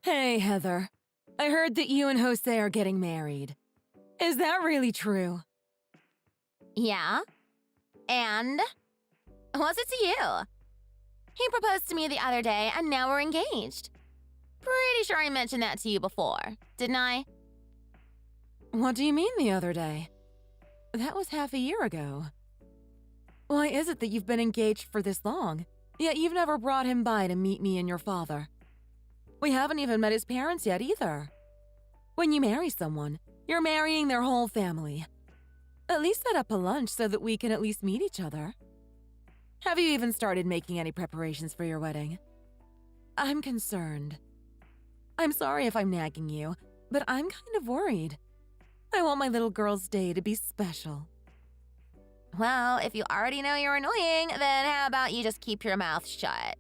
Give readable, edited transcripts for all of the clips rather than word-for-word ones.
Hey, Heather. I heard that you and Jose are getting married. Is that really true? Yeah? And? What's it to you? He proposed to me the other day and now we're engaged. Pretty sure I mentioned that to you before, didn't I? What do you mean the other day? That was half a year ago. Why is it that you've been engaged for this long, yet you've never brought him by to meet me and your father? We haven't even met his parents yet either. When you marry someone, you're marrying their whole family. At least set up a lunch so that we can at least meet each other. Have you even started making any preparations for your wedding? I'm concerned. I'm sorry if I'm nagging you, but I'm kind of worried. I want my little girl's day to be special. Well, if you already know you're annoying, then how about you just keep your mouth shut?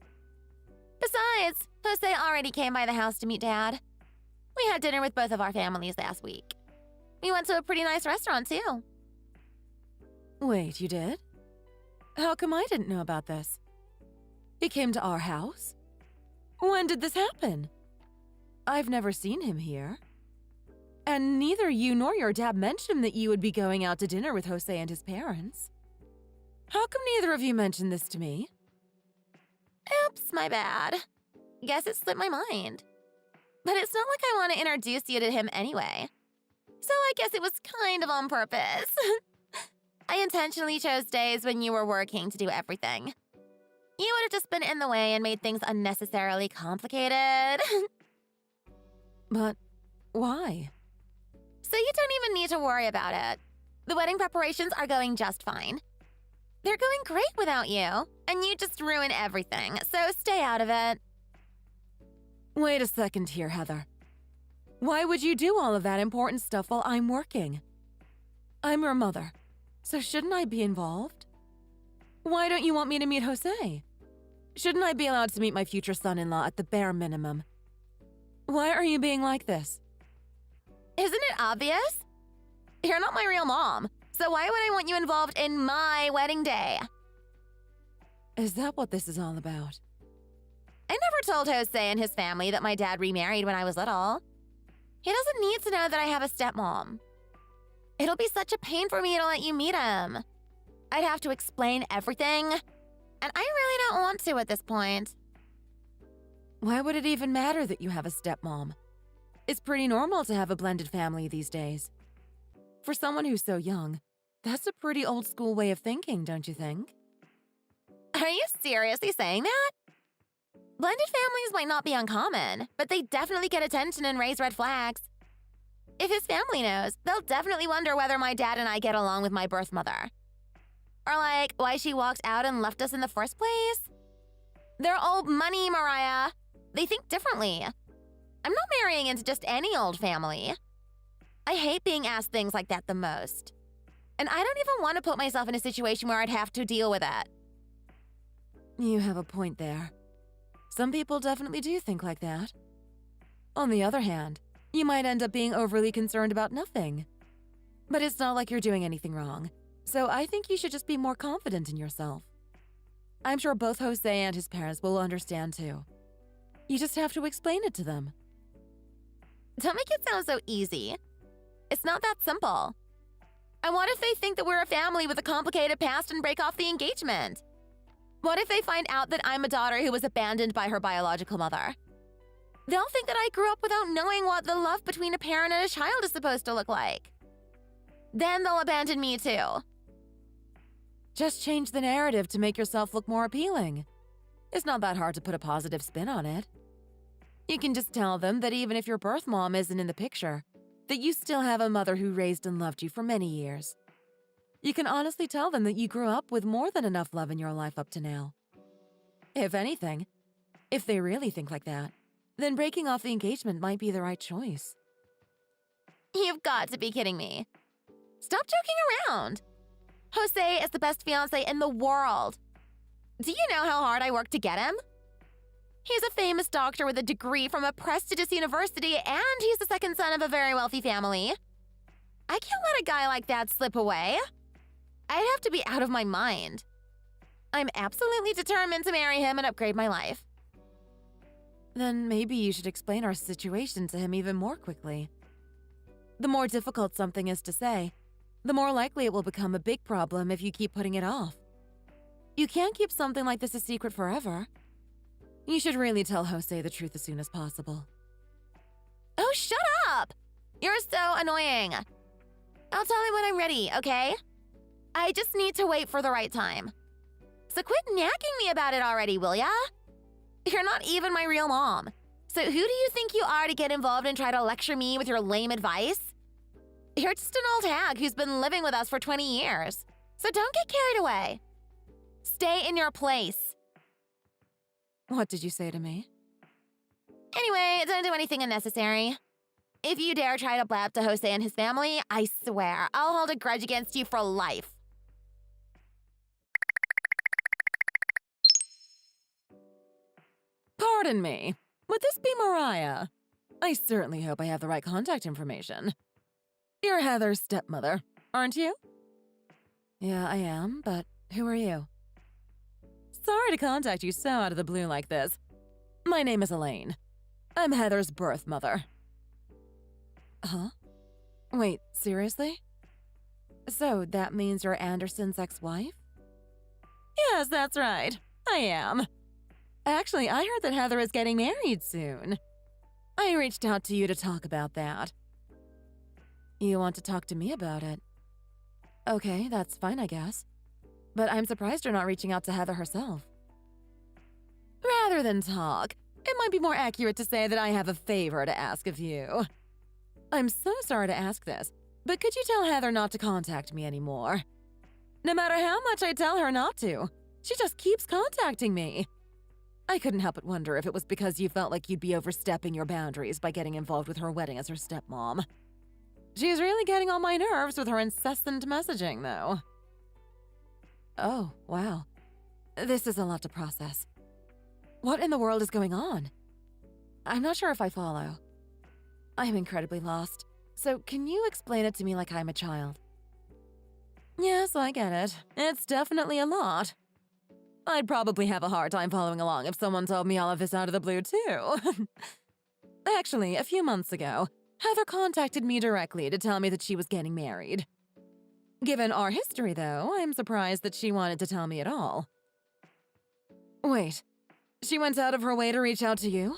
Besides, Jose already came by the house to meet Dad. We had dinner with both of our families last week. We went to a pretty nice restaurant, too. Wait, you did? How come I didn't know about this? He came to our house? When did this happen? I've never seen him here. And neither you nor your dad mentioned that you would be going out to dinner with Jose and his parents. How come neither of you mentioned this to me? Oops, my bad. Guess it slipped my mind. But it's not like I want to introduce you to him anyway. So I guess it was kind of on purpose. I intentionally chose days when you were working to do everything. You would have just been in the way and made things unnecessarily complicated. But why? So you don't even need to worry about it. The wedding preparations are going just fine. They're going great without you, and you just ruin everything, so stay out of it. Wait a second here, Heather. Why would you do all of that important stuff while I'm working? I'm your mother, so shouldn't I be involved? Why don't you want me to meet Jose? Shouldn't I be allowed to meet my future son-in-law at the bare minimum? Why are you being like this? Isn't it obvious? You're not my real mom, so why would I want you involved in my wedding day? Is that what this is all about? I never told Jose and his family that my dad remarried when I was little. He doesn't need to know that I have a stepmom. It'll be such a pain for me to let you meet him. I'd have to explain everything, and I really don't want to at this point. Why would it even matter that you have a stepmom? It's pretty normal to have a blended family these days. For someone who's so young, that's a pretty old-school way of thinking, don't you think? Are you seriously saying that? Blended families might not be uncommon, but they definitely get attention and raise red flags. If his family knows, they'll definitely wonder whether my dad and I get along with my birth mother. Or like, why she walked out and left us in the first place. They're old money, Mariah. They think differently. I'm not marrying into just any old family. I hate being asked things like that the most. And I don't even want to put myself in a situation where I'd have to deal with it. You have a point there. Some people definitely do think like that. On the other hand, you might end up being overly concerned about nothing. But it's not like you're doing anything wrong, so I think you should just be more confident in yourself. I'm sure both Jose and his parents will understand too. You just have to explain it to them. Don't make it sound so easy. It's not that simple. And what if they think that we're a family with a complicated past and break off the engagement? What if they find out that I'm a daughter who was abandoned by her biological mother? They'll think that I grew up without knowing what the love between a parent and a child is supposed to look like. Then they'll abandon me too. Just change the narrative to make yourself look more appealing. It's not that hard to put a positive spin on it. You can just tell them that even if your birth mom isn't in the picture, that you still have a mother who raised and loved you for many years. You can honestly tell them that you grew up with more than enough love in your life up to now. If anything, if they really think like that, then breaking off the engagement might be the right choice. You've got to be kidding me. Stop joking around. Jose is the best fiancé in the world. Do you know how hard I worked to get him? He's a famous doctor with a degree from a prestigious university, and he's the second son of a very wealthy family. I can't let a guy like that slip away. I'd have to be out of my mind. I'm absolutely determined to marry him and upgrade my life. then maybe you should explain our situation to him even more quickly. The more difficult something is to say, the more likely it will become a big problem if you keep putting it off. You can't keep something like this a secret forever. You should really tell Jose the truth as soon as possible. Oh, shut up! You're so annoying. I'll tell him when I'm ready, okay? I just need to wait for the right time. So quit nagging me about it already, will ya? You're not even my real mom. So who do you think you are to get involved and try to lecture me with your lame advice? You're just an old hag who's been living with us for 20 years. So don't get carried away. Stay in your place. What did you say to me? Anyway, don't do anything unnecessary. If you dare try to blab to Jose and his family, I swear I'll hold a grudge against you for life. Pardon me. Would this be Mariah? I certainly hope I have the right contact information. You're Heather's stepmother, aren't you? Yeah, I am, but who are you? Sorry to contact you so out of the blue like this. My name is Elaine. I'm Heather's birth mother. Huh? Wait, seriously? So that means you're Anderson's ex-wife? Yes, that's right. I am. Actually, I heard that Heather is getting married soon. I reached out to you to talk about that. You want to talk to me about it? Okay, that's fine, I guess. But I'm surprised you're not reaching out to Heather herself. Rather than talk, it might be more accurate to say that I have a favor to ask of you. I'm so sorry to ask this, but could you tell Heather not to contact me anymore? No matter how much I tell her not to, she just keeps contacting me. I couldn't help but wonder if it was because you felt like you'd be overstepping your boundaries by getting involved with her wedding as her stepmom. She's really getting on my nerves with her incessant messaging, though. Oh, wow. This is a lot to process. What in the world is going on? I'm not sure if I follow. I'm incredibly lost, so can you explain it to me like I'm a child? Yes, I get it. It's definitely a lot. I'd probably have a hard time following along if someone told me all of this out of the blue, too. Actually, a few months ago, Heather contacted me directly to tell me that she was getting married. Given our history, though, I'm surprised that she wanted to tell me at all. Wait, she went out of her way to reach out to you?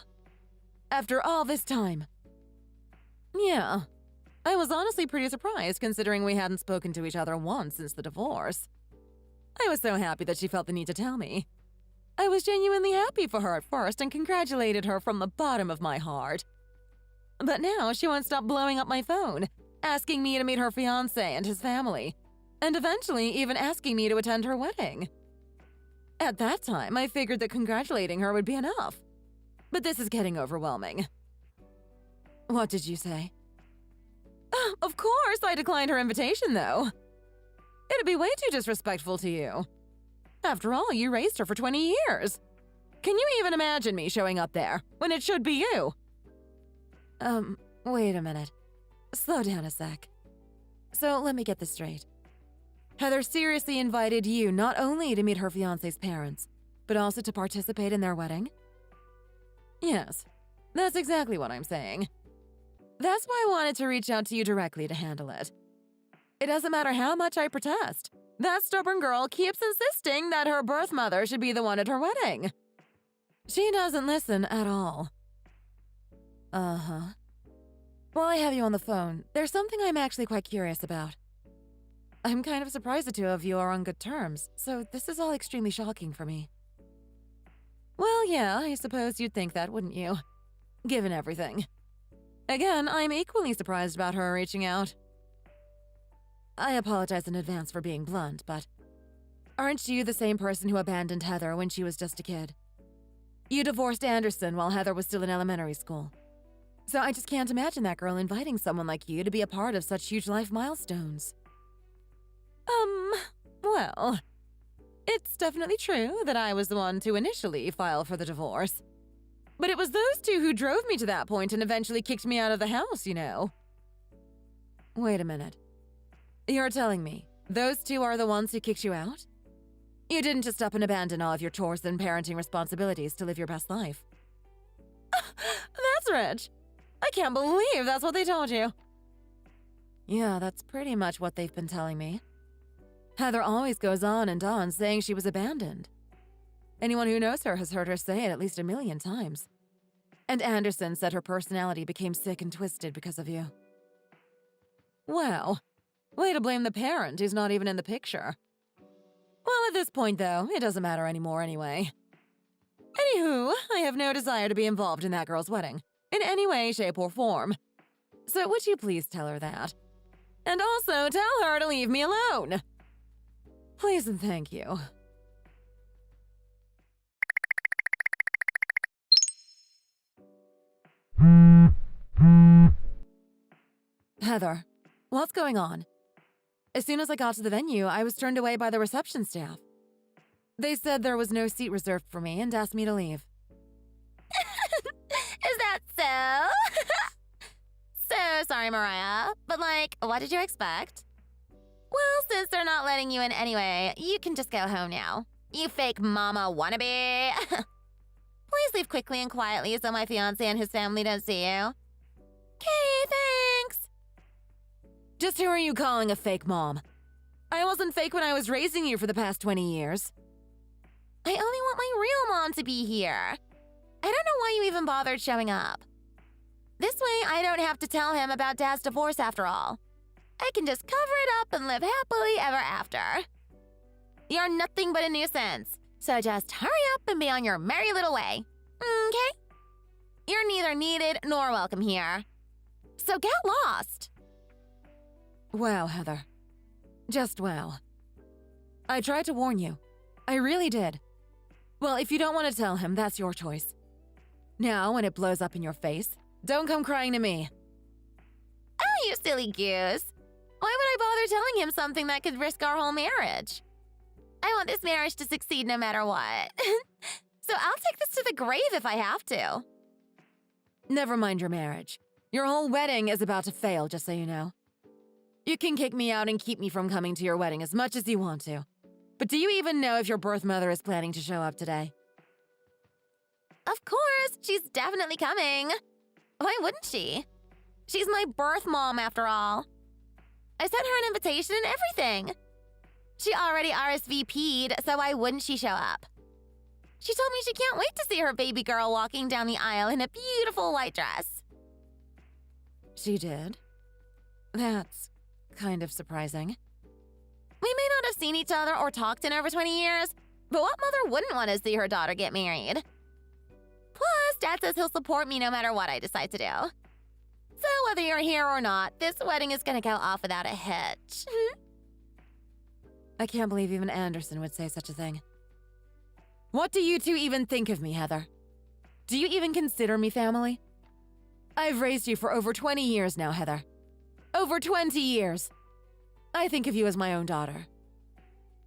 After all this time? Yeah, I was honestly pretty surprised considering we hadn't spoken to each other once since the divorce. I was so happy that she felt the need to tell me. I was genuinely happy for her at first and congratulated her from the bottom of my heart. But now she won't stop blowing up my phone, asking me to meet her fiancé and his family, and eventually even asking me to attend her wedding. At that time, I figured that congratulating her would be enough. But this is getting overwhelming. What did you say? Of course, I declined her invitation, though. It'd be way too disrespectful to you. After all, you raised her for 20 years. Can you even imagine me showing up there when it should be you? Wait a minute. Slow down a sec. So let me get this straight. Heather seriously invited you not only to meet her fiancé's parents, but also to participate in their wedding? Yes, that's exactly what I'm saying. That's why I wanted to reach out to you directly to handle it. It doesn't matter how much I protest. That stubborn girl keeps insisting that her birth mother should be the one at her wedding. She doesn't listen at all. Uh-huh. While I have you on the phone, there's something I'm actually quite curious about. I'm kind of surprised the two of you are on good terms, so this is all extremely shocking for me. Well, yeah, I suppose you'd think that, wouldn't you? Given everything. Again, I'm equally surprised about her reaching out. I apologize in advance for being blunt, but aren't you the same person who abandoned Heather when she was just a kid? You divorced Anderson while Heather was still in elementary school. So I just can't imagine that girl inviting someone like you to be a part of such huge life milestones. Well, it's definitely true that I was the one to initially file for the divorce. But it was those two who drove me to that point and eventually kicked me out of the house, you know. Wait a minute. You're telling me those two are the ones who kicked you out? You didn't just up and abandon all of your chores and parenting responsibilities to live your best life. That's rich. I can't believe that's what they told you. Yeah, that's pretty much what they've been telling me. Heather always goes on and on saying she was abandoned. Anyone who knows her has heard her say it at least 1,000,000 times. And Anderson said her personality became sick and twisted because of you. Well, way to blame the parent who's not even in the picture. Well, at this point, though, it doesn't matter anymore anyway. Anywho, I have no desire to be involved in that girl's wedding, in any way, shape, or form. So would you please tell her that? And also tell her to leave me alone. Please and thank you. Heather, what's going on? As soon as I got to the venue, I was turned away by the reception staff. They said there was no seat reserved for me and asked me to leave. Is that so? So sorry, Mariah. But what did you expect? Well, since they're not letting you in anyway, you can just go home now. You fake mama wannabe. Please leave quickly and quietly so my fiancé and his family don't see you. Okay, thanks. Just who are you calling a fake mom? I wasn't fake when I was raising you for the past 20 years. I only want my real mom to be here. I don't know why you even bothered showing up. This way, I don't have to tell him about Dad's divorce after all. I can just cover it up and live happily ever after. You're nothing but a nuisance, so just hurry up and be on your merry little way. Okay? You're neither needed nor welcome here. So get lost. Wow, Heather. Just wow. I tried to warn you. I really did. Well, if you don't want to tell him, that's your choice. Now, when it blows up in your face, don't come crying to me. Oh, you silly goose. Why would I bother telling him something that could risk our whole marriage? I want this marriage to succeed no matter what. So I'll take this to the grave if I have to. Never mind your marriage. Your whole wedding is about to fail, just so you know. You can kick me out and keep me from coming to your wedding as much as you want to. But do you even know if your birth mother is planning to show up today? Of course, she's definitely coming. Why wouldn't she? She's my birth mom, after all. I sent her an invitation and everything. She already RSVP'd, so why wouldn't she show up? She told me she can't wait to see her baby girl walking down the aisle in a beautiful white dress. She did? That's kind of surprising. We may not have seen each other or talked in over 20 years, but what mother wouldn't want to see her daughter get married? Plus, Dad says he'll support me no matter what I decide to do. So whether you're here or not, this wedding is gonna go off without a hitch. I can't believe even Anderson would say such a thing. What do you two even think of me, Heather? Do you even consider me family? I've raised you for over 20 years now, Heather. Over 20 years! I think of you as my own daughter.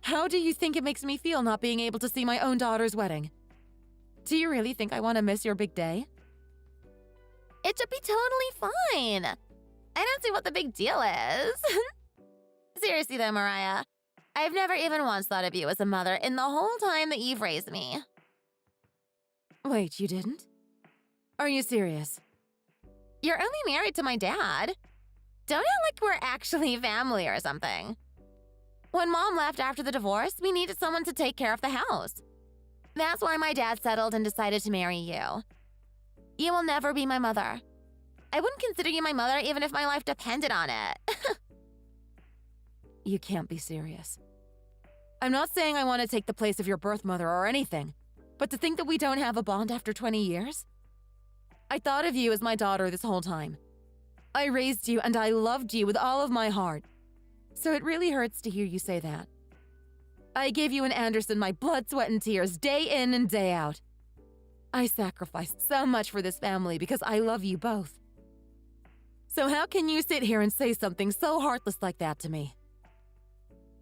How do you think it makes me feel not being able to see my own daughter's wedding? Do you really think I want to miss your big day? It should be totally fine. I don't see what the big deal is. Seriously though, Mariah, I've never even once thought of you as a mother in the whole time that you've raised me. Wait, you didn't? Are you serious? You're only married to my dad. Don't act like we're actually family or something. When Mom left after the divorce, we needed someone to take care of the house. That's why my dad settled and decided to marry you. You will never be my mother. I wouldn't consider you my mother even if my life depended on it. You can't be serious. I'm not saying I want to take the place of your birth mother or anything, but to think that we don't have a bond after 20 years? I thought of you as my daughter this whole time. I raised you and I loved you with all of my heart. So it really hurts to hear you say that. I gave you and Anderson my blood, sweat, and tears day in and day out. I sacrificed so much for this family because I love you both. So how can you sit here and say something so heartless like that to me?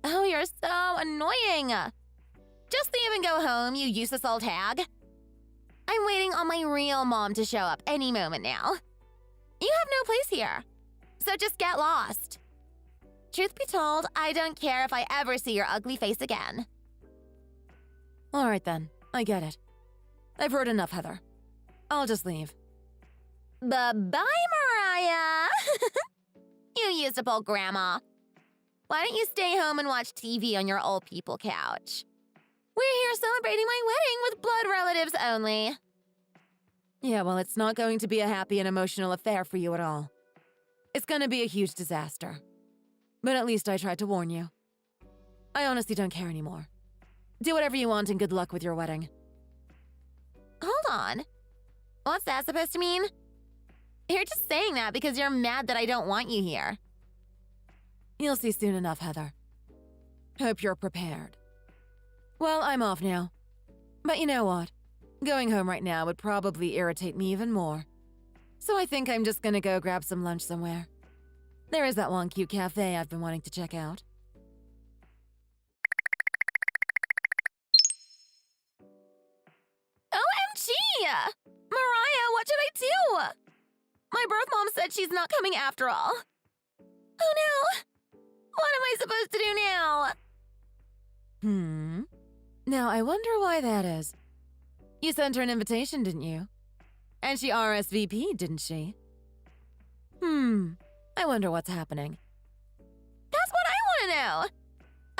Oh, you're so annoying. Just leave and go home, you useless old hag. I'm waiting on my real mom to show up any moment now. You have no place here, so just get lost. Truth be told, I don't care if I ever see your ugly face again. All right then, I get it. I've heard enough, Heather. I'll just leave. Bye-bye, Mariah! You usable grandma. Why don't you stay home and watch TV on your old people couch? We're here celebrating my wedding with blood relatives only. Yeah, well, it's not going to be a happy and emotional affair for you at all. It's gonna be a huge disaster. But at least I tried to warn you. I honestly don't care anymore. Do whatever you want and good luck with your wedding. Hold on. What's that supposed to mean? You're just saying that because you're mad that I don't want you here. You'll see soon enough, Heather. Hope you're prepared. Well, I'm off now. But you know what? Going home right now would probably irritate me even more. So I think I'm just gonna go grab some lunch somewhere. There is that one cute cafe I've been wanting to check out. OMG! Mariah, what should I do? My birth mom said she's not coming after all. Oh no! What am I supposed to do now? Now I wonder why that is. You sent her an invitation, didn't you? And she RSVP'd, didn't she? I wonder what's happening. That's what I want to know.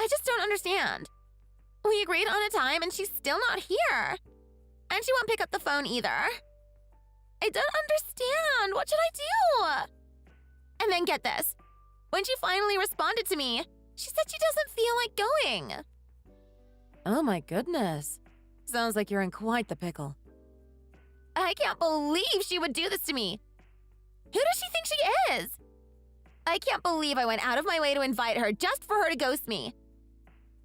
I just don't understand. We agreed on a time and she's still not here. And she won't pick up the phone either. I don't understand. What should I do? And then get this. When she finally responded to me, she said she doesn't feel like going. Oh my goodness. Sounds like you're in quite the pickle. I can't believe she would do this to me. Who does she think she is? I can't believe I went out of my way to invite her just for her to ghost me.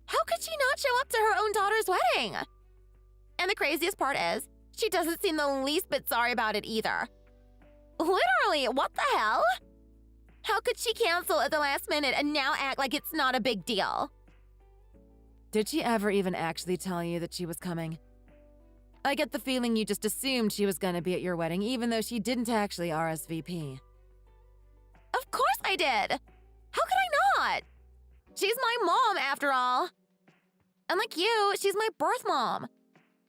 How could she not show up to her own daughter's wedding? And the craziest part is, she doesn't seem the least bit sorry about it either. Literally, what the hell? How could she cancel at the last minute and now act like it's not a big deal? Did she ever even actually tell you that she was coming? I get the feeling you just assumed she was gonna be at your wedding even though she didn't actually RSVP. Of course I did! How could I not? She's my mom, after all. Unlike you, she's my birth mom.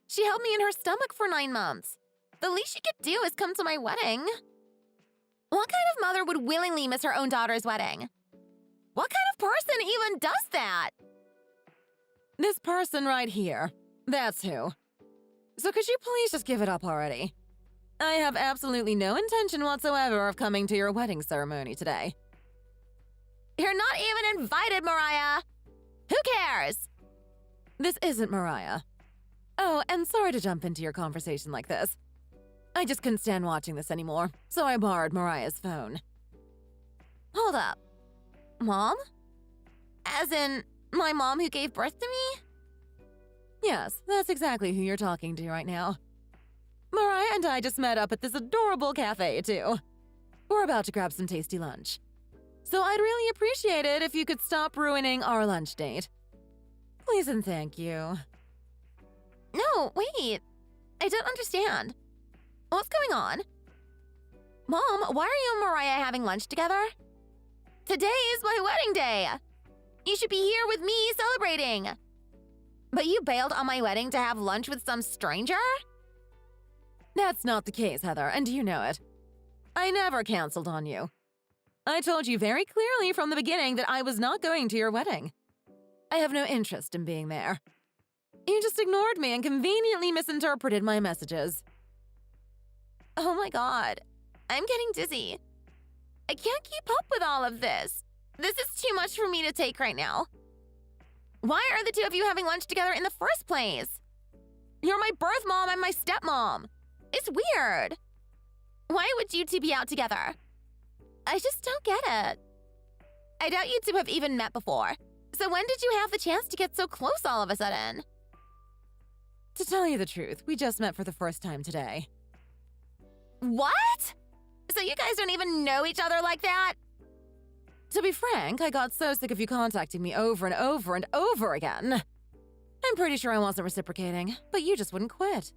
She held me in her stomach for 9 months. The least she could do is come to my wedding. What kind of mother would willingly miss her own daughter's wedding? What kind of person even does that? This person right here. That's who. So could you please just give it up already? I have absolutely no intention whatsoever of coming to your wedding ceremony today. You're not even invited, Mariah! Who cares? This isn't Mariah. Oh, and sorry to jump into your conversation like this. I just couldn't stand watching this anymore, so I borrowed Mariah's phone. Hold up. Mom? As in, my mom who gave birth to me? Yes, that's exactly who you're talking to right now. Mariah and I just met up at this adorable cafe, too. We're about to grab some tasty lunch. So I'd really appreciate it if you could stop ruining our lunch date. Please and thank you. No, wait. I don't understand. What's going on? Mom, why are you and Mariah having lunch together? Today is my wedding day. You should be here with me celebrating. But you bailed on my wedding to have lunch with some stranger? That's not the case, Heather, and you know it. I never canceled on you. I told you very clearly from the beginning that I was not going to your wedding. I have no interest in being there. You just ignored me and conveniently misinterpreted my messages. Oh my god. I'm getting dizzy. I can't keep up with all of this. This is too much for me to take right now. Why are the two of you having lunch together in the first place? You're my birth mom and my stepmom. It's weird. Why would you two be out together? I just don't get it. I doubt you two have even met before. So when did you have the chance to get so close all of a sudden? To tell you the truth, we just met for the first time today. What? So you guys don't even know each other like that? To be frank, I got so sick of you contacting me over and over and over again. I'm pretty sure I wasn't reciprocating, but you just wouldn't quit.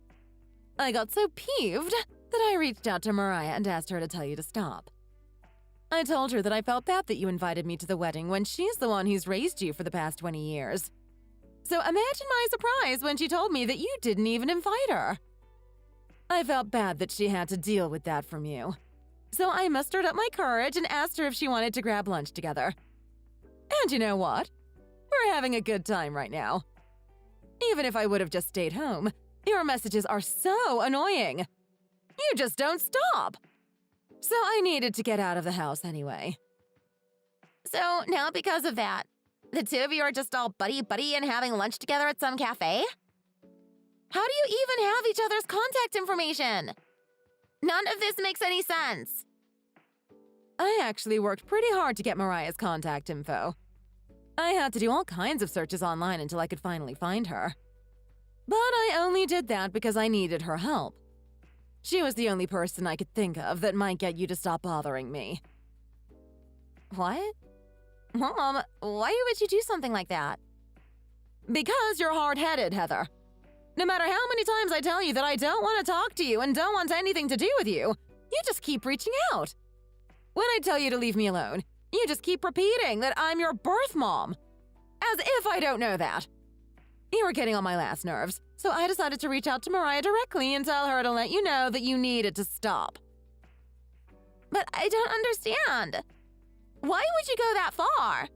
I got so peeved that I reached out to Mariah and asked her to tell you to stop. I told her that I felt bad that you invited me to the wedding when she's the one who's raised you for the past 20 years. So imagine my surprise when she told me that you didn't even invite her. I felt bad that she had to deal with that from you. So I mustered up my courage and asked her if she wanted to grab lunch together. And you know what? We're having a good time right now. Even if I would have just stayed home, your messages are so annoying. You just don't stop. So I needed to get out of the house anyway. So now because of that, the two of you are just all buddy-buddy and having lunch together at some cafe? How do you even have each other's contact information? None of this makes any sense. I actually worked pretty hard to get Mariah's contact info. I had to do all kinds of searches online until I could finally find her. But I only did that because I needed her help. She was the only person I could think of that might get you to stop bothering me. What? Mom, why would you do something like that? Because you're hard-headed, Heather. No matter how many times I tell you that I don't want to talk to you and don't want anything to do with you, you just keep reaching out. When I tell you to leave me alone, you just keep repeating that I'm your birth mom. As if I don't know that. You were getting on my last nerves, so I decided to reach out to Mariah directly and tell her to let you know that you needed to stop. But I don't understand. Why would you go that far?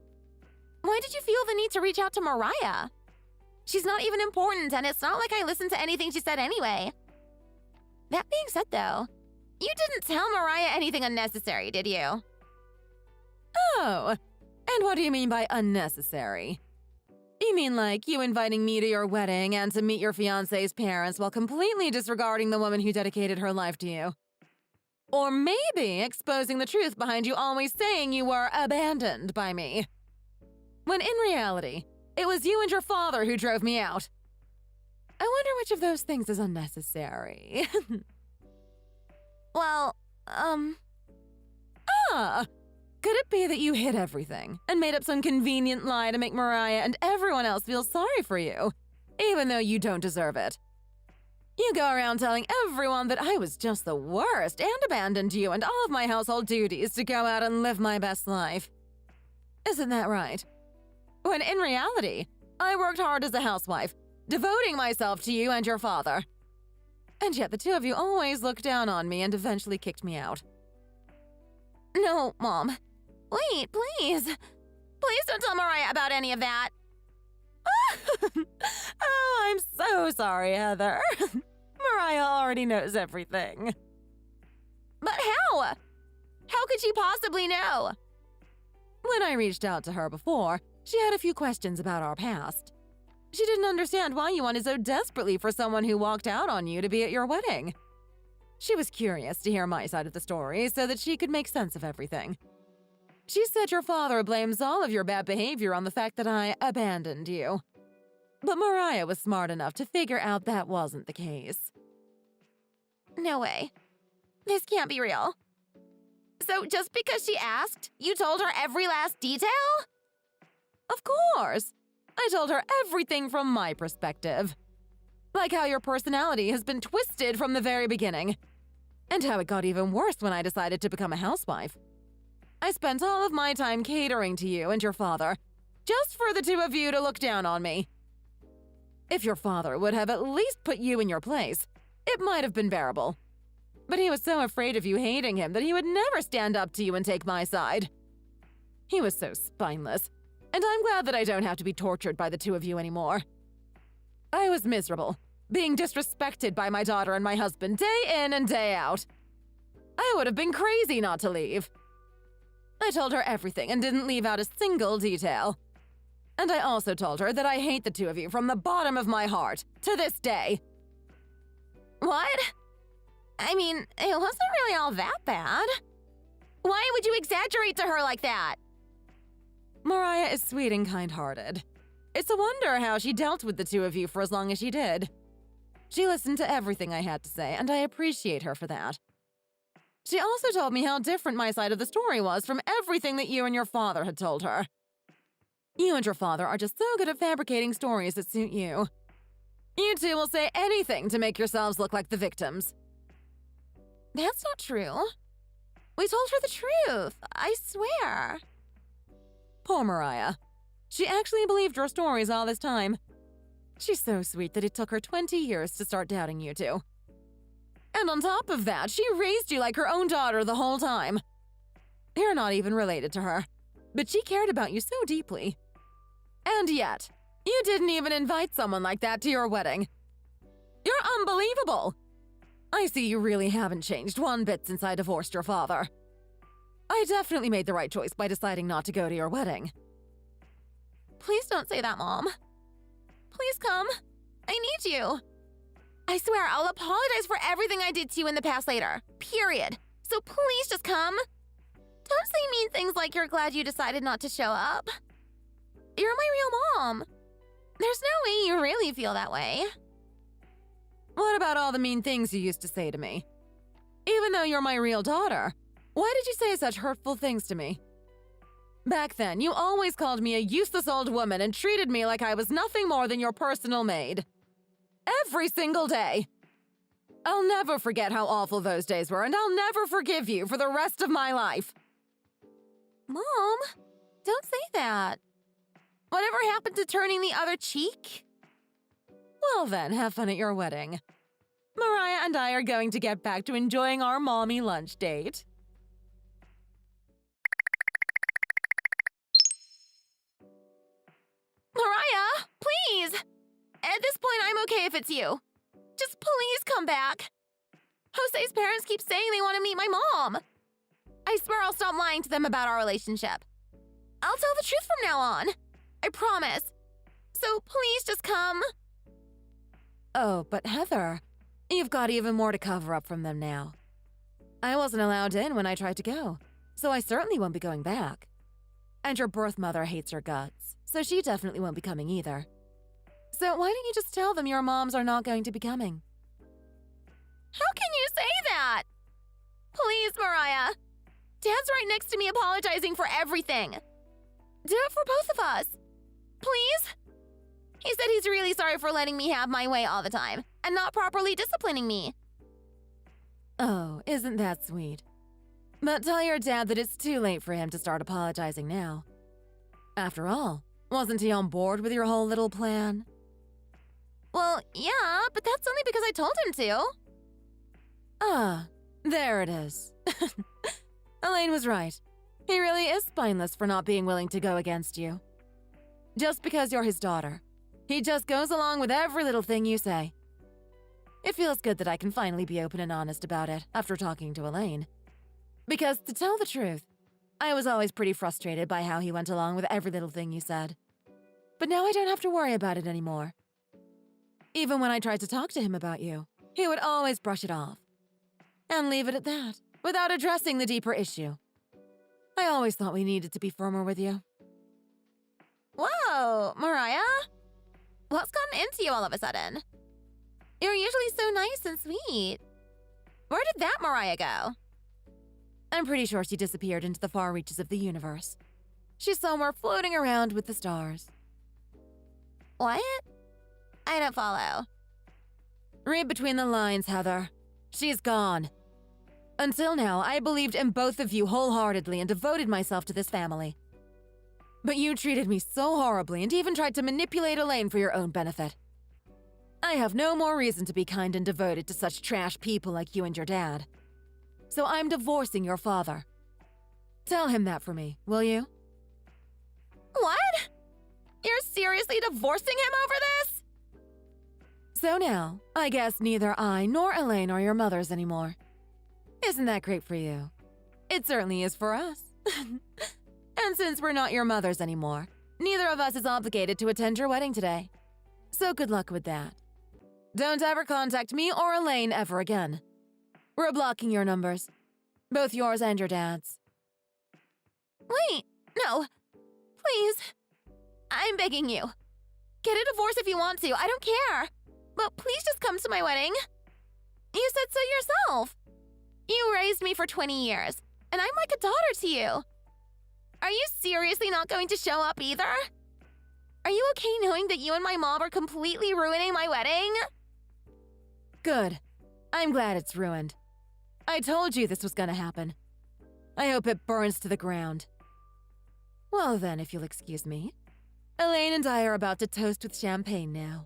Why did you feel the need to reach out to Mariah? She's not even important, and it's not like I listened to anything she said anyway. That being said, though, you didn't tell Mariah anything unnecessary, did you? Oh, and what do you mean by unnecessary? You mean like you inviting me to your wedding and to meet your fiancé's parents while completely disregarding the woman who dedicated her life to you? Or maybe exposing the truth behind you always saying you were abandoned by me. When in reality, it was you and your father who drove me out. I wonder which of those things is unnecessary. Well, could it be that you hid everything and made up some convenient lie to make Mariah and everyone else feel sorry for you, even though you don't deserve it? You go around telling everyone that I was just the worst and abandoned you and all of my household duties to go out and live my best life. Isn't that right? When in reality, I worked hard as a housewife, devoting myself to you and your father. And yet the two of you always looked down on me and eventually kicked me out. No, Mom. Wait, please. Please don't tell Mariah about any of that. Oh, I'm so sorry, Heather. Mariah already knows everything. But how? How could she possibly know? When I reached out to her before, she had a few questions about our past. She didn't understand why you wanted so desperately for someone who walked out on you to be at your wedding. She was curious to hear my side of the story so that she could make sense of everything. She said your father blames all of your bad behavior on the fact that I abandoned you. But Mariah was smart enough to figure out that wasn't the case. No way. This can't be real. So just because she asked, you told her every last detail? Of course. I told her everything from my perspective. Like how your personality has been twisted from the very beginning. And how it got even worse when I decided to become a housewife. I spent all of my time catering to you and your father, just for the two of you to look down on me. If your father would have at least put you in your place, it might have been bearable. But he was so afraid of you hating him that he would never stand up to you and take my side. He was so spineless, and I'm glad that I don't have to be tortured by the two of you anymore. I was miserable, being disrespected by my daughter and my husband day in and day out. I would have been crazy not to leave. I told her everything and didn't leave out a single detail. And I also told her that I hate the two of you from the bottom of my heart, to this day. What? I mean, it wasn't really all that bad. Why would you exaggerate to her like that? Mariah is sweet and kind-hearted. It's a wonder how she dealt with the two of you for as long as she did. She listened to everything I had to say, and I appreciate her for that. She also told me how different my side of the story was from everything that you and your father had told her. You and your father are just so good at fabricating stories that suit you. You two will say anything to make yourselves look like the victims. That's not true. We told her the truth, I swear. Poor Mariah. She actually believed your stories all this time. She's so sweet that it took her 20 years to start doubting you two. And on top of that, she raised you like her own daughter the whole time. You're not even related to her, but she cared about you so deeply. And yet, you didn't even invite someone like that to your wedding. You're unbelievable! I see you really haven't changed one bit since I divorced your father. I definitely made the right choice by deciding not to go to your wedding. Please don't say that, Mom. Please come. I need you. I swear I'll apologize for everything I did to you in the past later. Period. So please just come. Don't say mean things like you're glad you decided not to show up. You're my real mom. There's no way you really feel that way. What about all the mean things you used to say to me? Even though you're my real daughter, why did you say such hurtful things to me? Back then, you always called me a useless old woman and treated me like I was nothing more than your personal maid. Every single day. I'll never forget how awful those days were, and I'll never forgive you for the rest of my life. Mom, don't say that. Whatever happened to turning the other cheek? Well then, have fun at your wedding. Mariah and I are going to get back to enjoying our mommy lunch date. Mariah, please! At this point, I'm okay if it's you. Just please come back. Jose's parents keep saying they want to meet my mom. I swear I'll stop lying to them about our relationship. I'll tell the truth from now on. I promise. So please just come. Oh, but Heather, you've got even more to cover up from them now. I wasn't allowed in when I tried to go, so I certainly won't be going back. And your birth mother hates her guts, so she definitely won't be coming either. So why don't you just tell them your moms are not going to be coming? How can you say that? Please, Mariah. Dad's right next to me apologizing for everything. Do it for both of us. Please? He said he's really sorry for letting me have my way all the time and not properly disciplining me. Oh, isn't that sweet? But tell your dad that it's too late for him to start apologizing now. After all, wasn't he on board with your whole little plan? Well, yeah, but that's only because I told him to. Ah, there it is. Elaine was right. He really is spineless for not being willing to go against you. Just because you're his daughter, he just goes along with every little thing you say. It feels good that I can finally be open and honest about it after talking to Elaine. Because, to tell the truth, I was always pretty frustrated by how he went along with every little thing you said. But now I don't have to worry about it anymore. Even when I tried to talk to him about you, he would always brush it off. And leave it at that, without addressing the deeper issue. I always thought we needed to be firmer with you. Whoa, Mariah? What's gotten into you all of a sudden? You're usually so nice and sweet. Where did that Mariah go? I'm pretty sure she disappeared into the far reaches of the universe. She's somewhere floating around with the stars. What? I don't follow. Read between the lines, Heather. She's gone. Until now, I believed in both of you wholeheartedly and devoted myself to this family. But you treated me so horribly and even tried to manipulate Elaine for your own benefit. I have no more reason to be kind and devoted to such trash people like you and your dad. So I'm divorcing your father. Tell him that for me, will you? What? You're seriously divorcing him over this? So now, I guess neither I nor Elaine are your mothers anymore. Isn't that great for you? It certainly is for us. And since we're not your mothers anymore, neither of us is obligated to attend your wedding today. So good luck with that. Don't ever contact me or Elaine ever again. We're blocking your numbers. Both yours and your dad's. Wait, no. Please. I'm begging you. Get a divorce if you want to, I don't care. But please just come to my wedding. You said so yourself. You raised me for 20 years, and I'm like a daughter to you. Are you seriously not going to show up either? Are you okay knowing that you and my mom are completely ruining my wedding? Good. I'm glad it's ruined. I told you this was gonna happen. I hope it burns to the ground. Well then, if you'll excuse me. Elaine and I are about to toast with champagne now.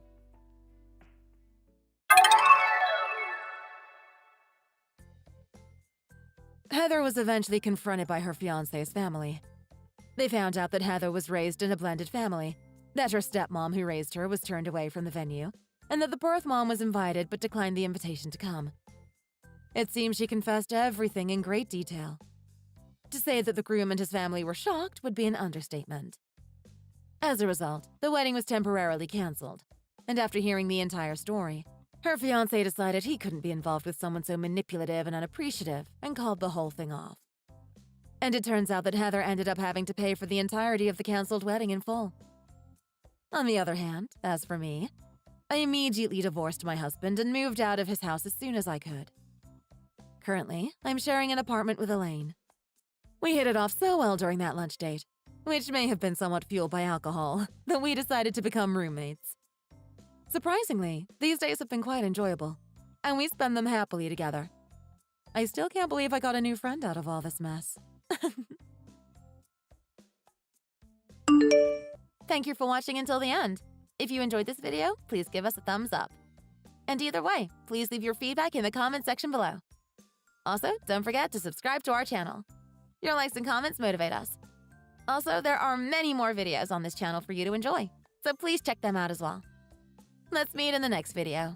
Heather was eventually confronted by her fiancé's family. They found out that Heather was raised in a blended family, that her stepmom who raised her was turned away from the venue, and that the birth mom was invited but declined the invitation to come. It seems she confessed everything in great detail. To say that the groom and his family were shocked would be an understatement. As a result, the wedding was temporarily cancelled, and after hearing the entire story, her fiancé decided he couldn't be involved with someone so manipulative and unappreciative and called the whole thing off. And it turns out that Heather ended up having to pay for the entirety of the cancelled wedding in full. On the other hand, as for me, I immediately divorced my husband and moved out of his house as soon as I could. Currently, I'm sharing an apartment with Elaine. We hit it off so well during that lunch date, which may have been somewhat fueled by alcohol, that we decided to become roommates. Surprisingly, these days have been quite enjoyable, and we spend them happily together. I still can't believe I got a new friend out of all this mess. Thank you for watching until the end. If you enjoyed this video, please give us a thumbs up. And either way, please leave your feedback in the comment section below. Also, don't forget to subscribe to our channel. Your likes and comments motivate us. Also, there are many more videos on this channel for you to enjoy, so please check them out as well. Let's meet in the next video.